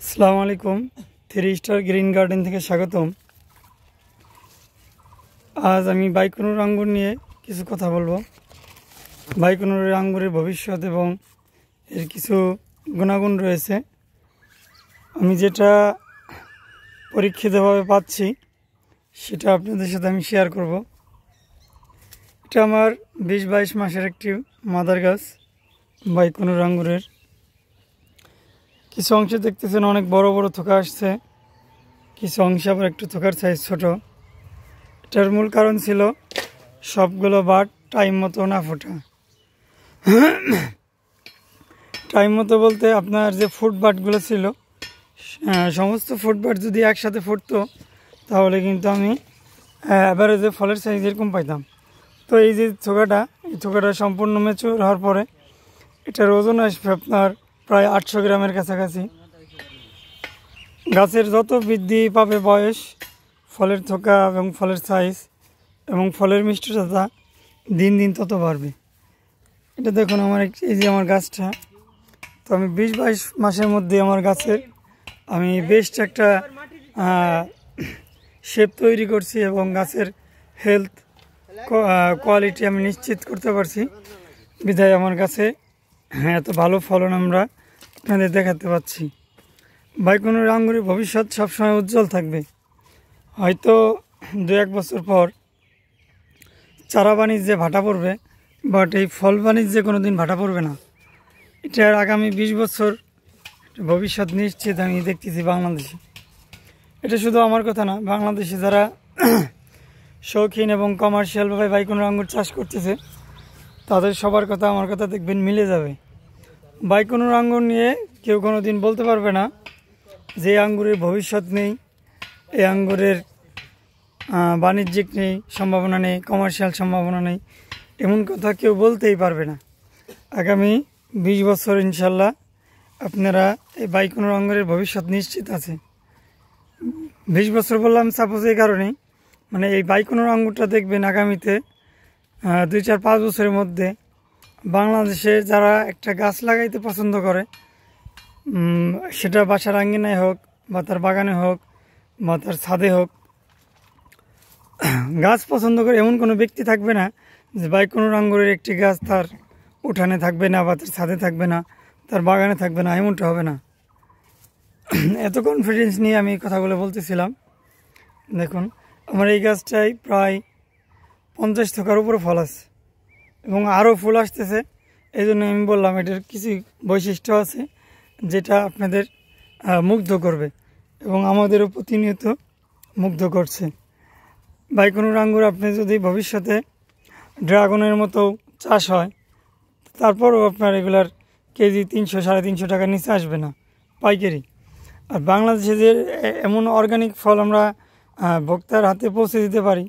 আসসালামু আলাইকুম। 3 star green garden থেকে স্বাগতম। আজ আমি বাইকনুর আঙ্গুর নিয়ে কিছু কথা বলবো। বাইকনুর আঙ্গুরের ভবিষ্যৎ এবং এর কিছু গুণাগুণ রয়েছে। আমি যেটা পরীক্ষিতভাবে পাচ্ছি সেটা আপনাদের সাথে আমি শেয়ার করব। এটা আমার 20-22 মাসের একটি মাদার গাছ বাইকনুর আঙ্গুরের। কিছু অংশে দেখতেছেন অনেক বড় বড় থোকা আসছে, কিছু অংশে আবার একটু থোকার সাইজ ছোট। এটার মূল কারণ ছিল সবগুলো বাট টাইম মতো না ফোটা। টাইম মতো বলতে আপনার যে ফুড বাটগুলো ছিল, সমস্ত ফুড বাট যদি একসাথে ফুটতো তাহলে কিন্তু আমি অ্যাভারেজে ফলের সাইজ এরকম পাইতাম। তো এই যে থোকাটা, এই থোকাটা সম্পূর্ণ ম্যাচিউর হওয়ার পরে এটার ওজন আসবে আপনার প্রায় 800 গ্রামের কাছাকাছি। গাছের যত বৃদ্ধি পাবে বয়স, ফলের থোকা এবং ফলের সাইজ এবং ফলের মিষ্টতা দিন দিন তত বাড়বে। এটা দেখুন এই যে আমার গাছটা। তো আমি 20-22 মাসের মধ্যে আমার গাছের আমি বেস্ট একটা শেপ তৈরি করছি এবং গাছের হেলথ কোয়ালিটি আমি নিশ্চিত করতে পারছি। বিধায় আমার গাছে এত ভালো ফলন আমরা আপনাদের দেখাতে পাচ্ছি। বাইকনুর আঙ্গুরের ভবিষ্যৎ সবসময় উজ্জ্বল থাকবে। হয়তো 2-1 বছর পর চারা বাণিজ্যে ভাটা পড়বে, বাট এই ফল বাণিজ্যে কোনো দিন ভাটা পড়বে না। এটার আগামী 20 বছর ভবিষ্যৎ নিশ্চিত আমি দেখতেছি বাংলাদেশে। এটা শুধু আমার কথা না, বাংলাদেশে যারা শৌখিন এবং কমার্শিয়ালভাবে বাইকনুর আঙ্গুর চাষ করতেছে তাদের সবার কথা আমার কথা দেখবেন মিলে যাবে। বাইকনুর আঙ্গুর নিয়ে কেউ কোনো দিন বলতে পারবে না যে আঙ্গুরের ভবিষ্যৎ নেই, এই আঙ্গুরের বাণিজ্যিক নেই, সম্ভাবনা নেই, কমার্শিয়াল সম্ভাবনা নেই, এমন কথা কেউ বলতেই পারবে না। আগামী 20 বছর ইনশাল্লাহ আপনারা এই বাইকনুর আঙ্গুরের ভবিষ্যৎ নিশ্চিত আছে। 20 বছর বললাম সাপোজ এই কারণেই, মানে এই বাইকনুর আঙ্গুরটা দেখবেন আগামীতে 2-4-5 বছরের মধ্যে বাংলাদেশে যারা একটা গাছ লাগাইতে পছন্দ করে, সেটা বাসার আঙ্গিনায় হোক বা তার বাগানে হোক বা তার ছাদে হোক, গাছ পছন্দ করে এমন কোনো ব্যক্তি থাকবে না যে বাইকনুর আঙ্গুরের একটি গাছ তার উঠানে থাকবে না বা তার ছাদে থাকবে না, তার বাগানে থাকবে না, এমনটা হবে না। এত কনফিডেন্স নিয়ে আমি কথাগুলো বলতেছিলাম। দেখুন আমার এই গাছটায় প্রায় 50 থোকার উপরে ফল আছে এবং আরও ফুল আসতেছে। এই জন্য আমি বললাম এটার কিছু বৈশিষ্ট্য আছে যেটা আপনাদের মুগ্ধ করবে এবং আমাদেরও প্রতিনিয়ত মুগ্ধ করছে। বাইকনুর আঙ্গুর আপনি যদি ভবিষ্যতে ড্রাগনের মতো চাষ হয়, তারপরও আপনার এগুলার কেজি 300-350 টাকার নিচে আসবে না পাইকারি। আর বাংলাদেশে যে এমন অর্গানিক ফল আমরা ভোক্তার হাতে পৌঁছে দিতে পারি,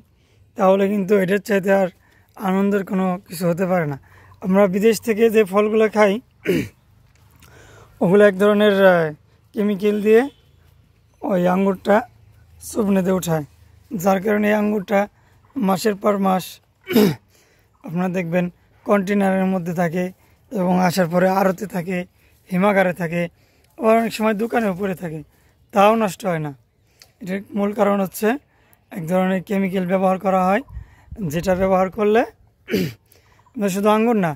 তাহলে কিন্তু এটার চাইতে আর আনন্দের কোনো কিছু হতে পারে না। আমরা বিদেশ থেকে যে ফলগুলো খাই ওগুলো এক ধরনের কেমিক্যাল দিয়ে ওই আঙ্গুরটা শুকনোতে উঠায়, যার কারণে এই আঙ্গুরটা মাসের পর মাস আপনারা দেখবেন কন্টেনারের মধ্যে থাকে এবং আসার পরে আড়তে থাকে, হিমাগারে থাকে, আবার অনেক সময় দোকানেও পড়ে থাকে, তাও নষ্ট হয় না। এটার মূল কারণ হচ্ছে এক ধরনের কেমিক্যাল ব্যবহার করা হয়, যেটা ব্যবহার করলে শুধু আঙ্গুর না,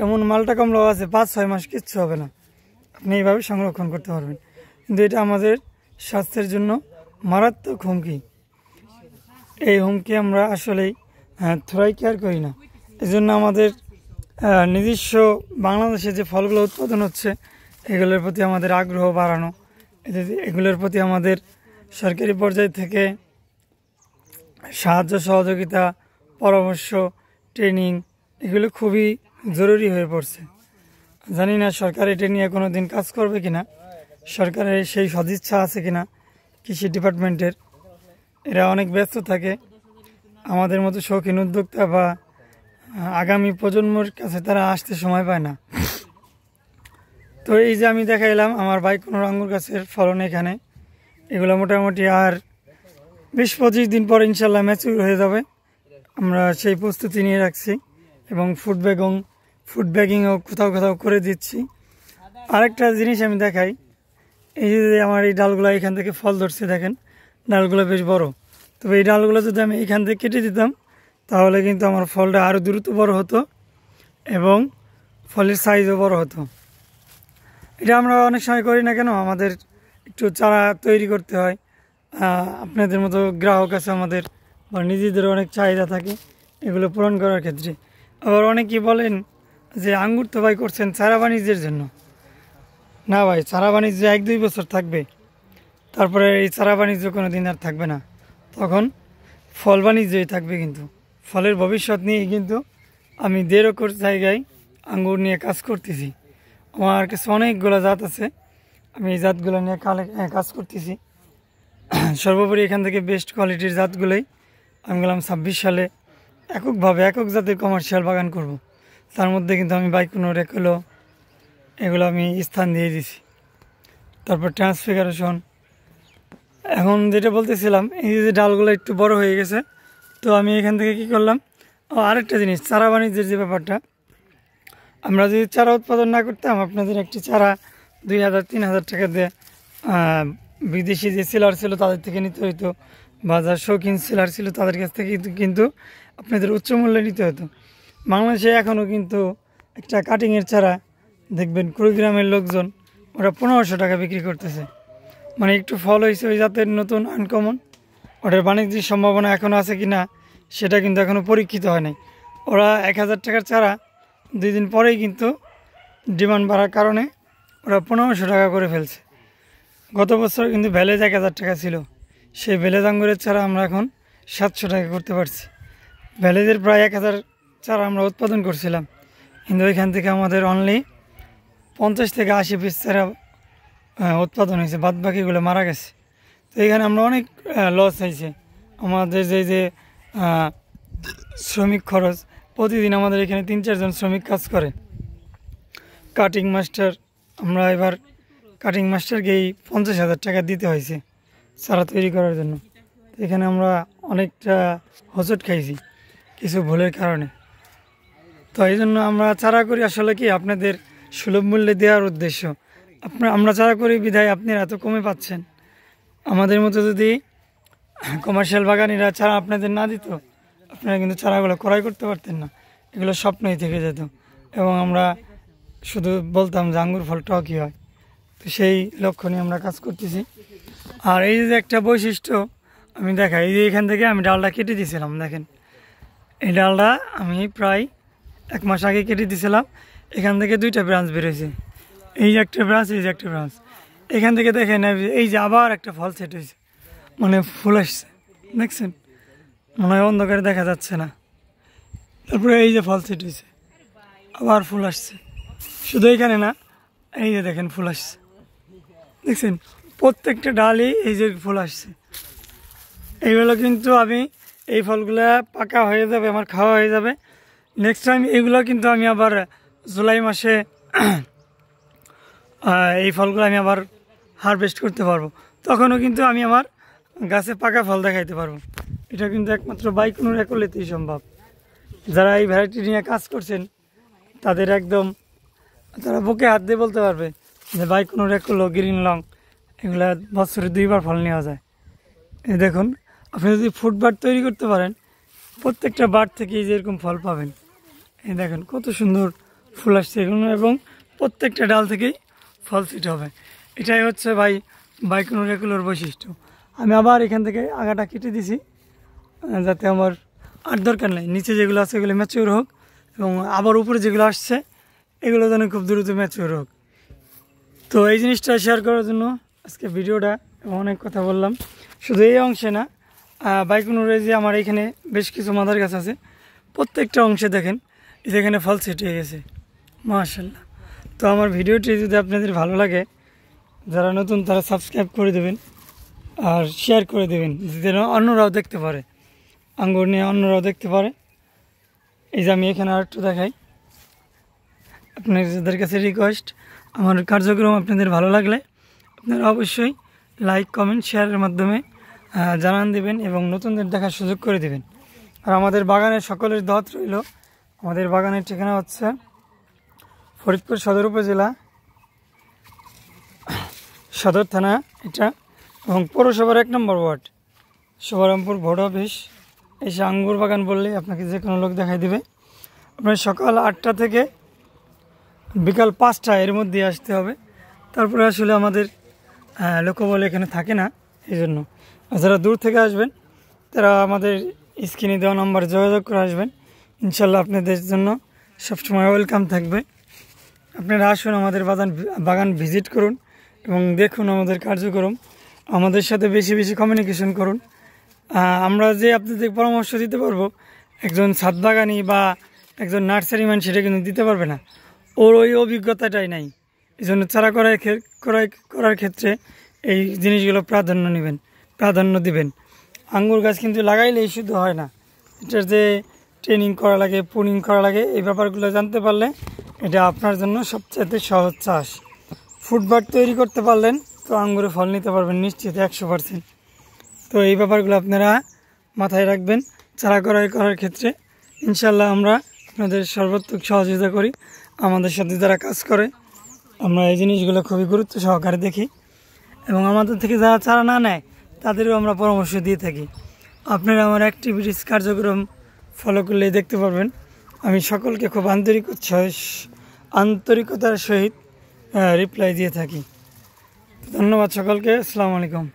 এমন মালটা কমলাও আছে 5-6 মাস কিচ্ছু হবে না, আপনি এইভাবে সংরক্ষণ করতে পারবেন। কিন্তু এটা আমাদের স্বাস্থ্যের জন্য মারাত্মক হুমকি। এই হুমকি আমরা আসলেই থোড়াই কেয়ার করি না। এই জন্য আমাদের নিজস্ব বাংলাদেশে যে ফলগুলো উৎপাদন হচ্ছে এগুলোর প্রতি আমাদের আগ্রহ বাড়ানো, এগুলোর প্রতি আমাদের সরকারি পর্যায় থেকে সাহায্য সহযোগিতা, পরামর্শ, ট্রেনিং এগুলো খুবই জরুরি হয়ে পড়ছে। জানি না সরকার এটা নিয়ে কোনো দিন কাজ করবে কিনা, সরকারের সেই সদিচ্ছা আছে কিনা কৃষি ডিপার্টমেন্টের। এরা অনেক ব্যস্ত থাকে, আমাদের মতো শৌখিন উদ্যোক্তা বা আগামী প্রজন্মের কাছে তারা আসতে সময় পায় না। তো এই যে আমি দেখাইলাম আমার বাইকনুর আঙ্গুর গাছের ফলন এখানে, এগুলো মোটামুটি আর 20-25 দিন পর ইনশাল্লাহ ম্যাচিউর হয়ে যাবে। আমরা সেই প্রস্তুতি নিয়ে রাখছি এবং ফুড ব্যাগিংও কোথাও কোথাও করে দিচ্ছি। আরেকটা জিনিস আমি দেখাই, এই যে আমার এই ডালগুলো এখান থেকে ফল ধরছে, দেখেন ডালগুলো বেশ বড়। তবে এই ডালগুলো যদি আমি এখান থেকে কেটে দিতাম তাহলে কিন্তু আমার ফলটা আরও দ্রুত বড় হতো এবং ফলের সাইজও বড় হতো। এটা আমরা অনেক সময় করি না কেন, আমাদের একটু চারা তৈরি করতে হয়। আপনাদের মতো গ্রাহক আছে আমাদের, বা নিজেদেরও অনেক চাহিদা থাকে এগুলো পূরণ করার ক্ষেত্রে। আবার অনেকেই বলেন যে আঙ্গুর তো ভাই করছেন চারা বাণিজ্যের জন্য। না ভাই, চারা বাণিজ্য 1-2 বছর থাকবে, তারপরে এই চারা বাণিজ্য কোনো দিন আর থাকবে না, তখন ফল বাণিজ্যই থাকবে। কিন্তু ফলের ভবিষ্যৎ নিয়ে কিন্তু আমি 1.5 একর জায়গায় আঙ্গুর নিয়ে কাজ করতেছি। আমার কাছে অনেকগুলো জাত আছে, আমি এই জাতগুলো নিয়ে কাজ করতেছি। সর্বোপরি এখান থেকে বেস্ট কোয়ালিটির জাতগুলোই আমি গেলাম 26 সালে একক জাতের কমার্শিয়াল বাগান করব। তার মধ্যে কিন্তু আমি বাইকুনোর এগুলো আমি স্থান দিয়ে দিছি। তারপর ট্রান্সফিগারেশন। এখন যেটা বলতেছিলাম, এই যে ডালগুলো একটু বড় হয়ে গেছে, তো আমি এখান থেকে কি করলাম, আরেকটা জিনিস, চারা বাণিজ্যের যে ব্যাপারটা, আমরা যদি চারা উৎপাদন না করতাম, আপনাদের একটি চারা 2,000-3,000 টাকা দিয়ে বিদেশি যে সেলার ছিল তাদের থেকে নিতে হইতো, বা যার শৌখিন সেলার ছিল তাদের কাছ থেকে কিন্তু আপনাদের উচ্চ মূল্যে নিতে হতো। বাংলাদেশে এখনও কিন্তু একটা কাটিংয়ের চারা দেখবেন কুড়িগ্রামের লোকজন ওরা 1500 টাকা বিক্রি করতেছে। মানে একটু ফল হয়েছে ওই জাতের নতুন আনকমন, ওটার বাণিজ্যিক সম্ভাবনা এখনও আছে কি না সেটা কিন্তু এখনও পরীক্ষিত হয় নাই। ওরা 1000 টাকার চারা 2 দিন পরেই কিন্তু ডিমান্ড বাড়ার কারণে ওরা 1500 টাকা করে ফেলছে। গত বছর কিন্তু ভ্যালেজ 1000 টাকা ছিল, সেই ভ্যালেজ আঙ্গুরের চারা আমরা এখন 700 টাকা করতে পারছি। ভ্যালেজের প্রায় 1000 চারা আমরা উৎপাদন করছিলাম, কিন্তু ওইখান থেকে আমাদের অনলি 50 থেকে 80 পিস চারা উৎপাদন হয়েছে, বাদ বাকিগুলো মারা গেছে। তো এখানে আমরা অনেক লস হয়েছে। আমাদের যে শ্রমিক খরচ, প্রতিদিন আমাদের এখানে 3-4 জন শ্রমিক কাজ করে। কাটিং মাস্টার, আমরা এবার কাটিং মাস্টারকেই 50,000 টাকা দিতে হয়েছে চারা তৈরি করার জন্য। এখানে আমরা অনেকটা হোঁচট খাইছি কিছু ভুলের কারণে। তো এই জন্য আমরা চারা করি আসলে কি আপনাদের সুলভ মূল্যে দেওয়ার উদ্দেশ্য। আমরা চারা করি বিধায় আপনারা এত কমে পাচ্ছেন। আমাদের মতো যদি কমার্শিয়াল বাগানিরা চারা আপনাদের না দিত, আপনারা কিন্তু চারাগুলো ক্রয় করতে পারতেন না, এগুলো স্বপ্নই থেকে যেত এবং আমরা শুধু বলতাম যে আঙ্গুর ফল টকই হয়। তো সেই লক্ষ্য নিয়ে আমরা কাজ করতেছি। আর এই যে একটা বৈশিষ্ট্য আমি দেখাই, এই যে এখান থেকে আমি ডালটা কেটে দিয়েছিলাম, দেখেন এই ডালটা আমি প্রায় 1 মাস আগে কেটে দিয়েছিলাম। এখান থেকে 2টা ব্রাঞ্চ বেরোয়েছে, এই যে একটা ব্রাঞ্চ, এই যে একটা ব্রাঞ্চ। এখান থেকে দেখেন এই যে আবার একটা ফল সেট হয়েছে, মানে ফুল আসছে, দেখছেন মনে হয় অন্ধকারে দেখা যাচ্ছে না। তারপরে এই যে ফল সেট হয়েছে, আবার ফুল আসছে। শুধু এখানে না, এই যে দেখেন ফুল আসছে, দেখছেন প্রত্যেকটা ডালই এই যে ফুল আসছে। এইগুলো কিন্তু আমি এই ফলগুলো পাকা হয়ে যাবে, আমার খাওয়া হয়ে যাবে। নেক্সট টাইম এইগুলো কিন্তু আমি আবার জুলাই মাসে এই ফলগুলো আমি আবার হারভেস্ট করতে পারবো, তখনও কিন্তু আমি আমার গাছে পাকা ফল দেখাইতে পারবো। এটা কিন্তু একমাত্র বাইকুনোর একলেতেই সম্ভব। যারা এই ভ্যারাইটি নিয়ে কাজ করছেন তাদের একদম তারা বুকে হাত দিয়ে বলতে পারবে যে বাইকুনোর একলো, গ্রিন লং, এগুলা বছরে 2 বার ফল নেওয়া যায়। এই দেখুন, আপনি যদি ফুড বার্ড তৈরি করতে পারেন, প্রত্যেকটা বার্ড থেকে যেরকম ফল পাবেন। এই দেখেন কত সুন্দর ফুল আসছে এগুলো, এবং প্রত্যেকটা ডাল থেকেই ফল সিট হবে। এটাই হচ্ছে বাইকুনোর এগুলোর বৈশিষ্ট্য। আমি আবার এখান থেকে আগাটা কেটে দিছি, যাতে আমার আর দরকার নেই, নিচে যেগুলো আছে এগুলো ম্যাচিওর হোক, এবং আবার উপরে যেগুলো আসছে এগুলো যেন খুব দ্রুত ম্যাচিওর হোক। তো এই জিনিসটা শেয়ার করার জন্য আজকে ভিডিওটা, অনেক কথা বললাম। শুধু এই অংশে না, বাইকুনোরে যে আমার এখানে বেশ কিছু মাদার গাছ আছে, প্রত্যেকটা অংশে দেখেন যেখানে ফল সেট হয়ে গেছে, মাশাআল্লাহ। তো আমার ভিডিওটি যদি আপনাদের ভালো লাগে, যারা নতুন তারা সাবস্ক্রাইব করে দেবেন আর শেয়ার করে দেবেন, যেন অন্যরাও দেখতে পারে, আঙ্গুর নিয়ে অন্যরাও দেখতে পারে। এই যে আমি এখানে আরেকটু দেখাই, আপনাদের কাছে রিকোয়েস্ট, আমার কার্যক্রম আপনাদের ভালো লাগলে আপনারা অবশ্যই লাইক, কমেন্ট, শেয়ারের মাধ্যমে জানান দেবেন এবং নতুনদের দেখার সুযোগ করে দেবেন। আর আমাদের বাগানের সকলের দাওয়াত রইল। আমাদের বাগানের ঠিকানা হচ্ছে ফরিদপুর সদর উপজেলা সদর থানা এটা, এবং পৌরসভার 1 নম্বর ওয়ার্ড, শুভরামপুর ভোট অফিস। এসে আঙ্গুর বাগান বললেই আপনাকে যে কোনো লোক দেখাই দেবে। আপনার সকাল 8টা থেকে বিকাল 5টা এর মধ্যে আসতে হবে। তারপরে আসলে আমাদের লোকবল এখানে থাকে না, এই জন্য। আর যারা দূর থেকে আসবেন তারা আমাদের স্ক্রিনে দেওয়া নাম্বার যোগাযোগ করে আসবেন। ইনশাল্লাহ আপনাদের জন্য সবসময় ওয়েলকাম থাকবে। আপনারা আসুন, আমাদের বাগান ভিজিট করুন এবং দেখুন আমাদের কার্যক্রম। আমাদের সাথে বেশি বেশি কমিউনিকেশন করুন। আমরা যে আপনাদের পরামর্শ দিতে পারবো, একজন ছাদ বাগানি বা একজন নার্সারিম্যান সেটা কিন্তু দিতে পারবে না, ওর ওই অভিজ্ঞতাটাই নাই। এই জন্য চারা করার ক্ষেত্রে এই জিনিসগুলো প্রাধান্য দিবেন। আঙ্গুর গাছ কিন্তু লাগাইলেই শুধু হয় না, এটার যে ট্রেনিং করা লাগে, প্রুনিং করা লাগে, এই ব্যাপারগুলো জানতে পারলে এটা আপনার জন্য সবচেয়ে সহজ চাষ। ফুটবাট তৈরি করতে পারলেন তো আঙ্গুরে ফল নিতে পারবেন নিশ্চিত 100%। তো এই ব্যাপারগুলো আপনারা মাথায় রাখবেন চারা করার ক্ষেত্রে। ইনশাল্লাহ আমরা আপনাদের সর্বাত্মক সহযোগিতা করি। আমাদের সাথে যারা কাজ করে আমরা এই জিনিসগুলো খুবই গুরুত্ব সহকারে দেখি, এবং আমাদের থেকে যারা চারা না নেয় তাদেরও আমরা পরামর্শ দিয়ে থাকি। আপনারা আমার অ্যাক্টিভিটিস কার্যক্রম ফলো করলেই দেখতে পারবেন। আমি সকলকে খুব আন্তরিকতার সহিত রিপ্লাই দিয়ে থাকি। ধন্যবাদ সকলকে। আসসালামু আলাইকুম।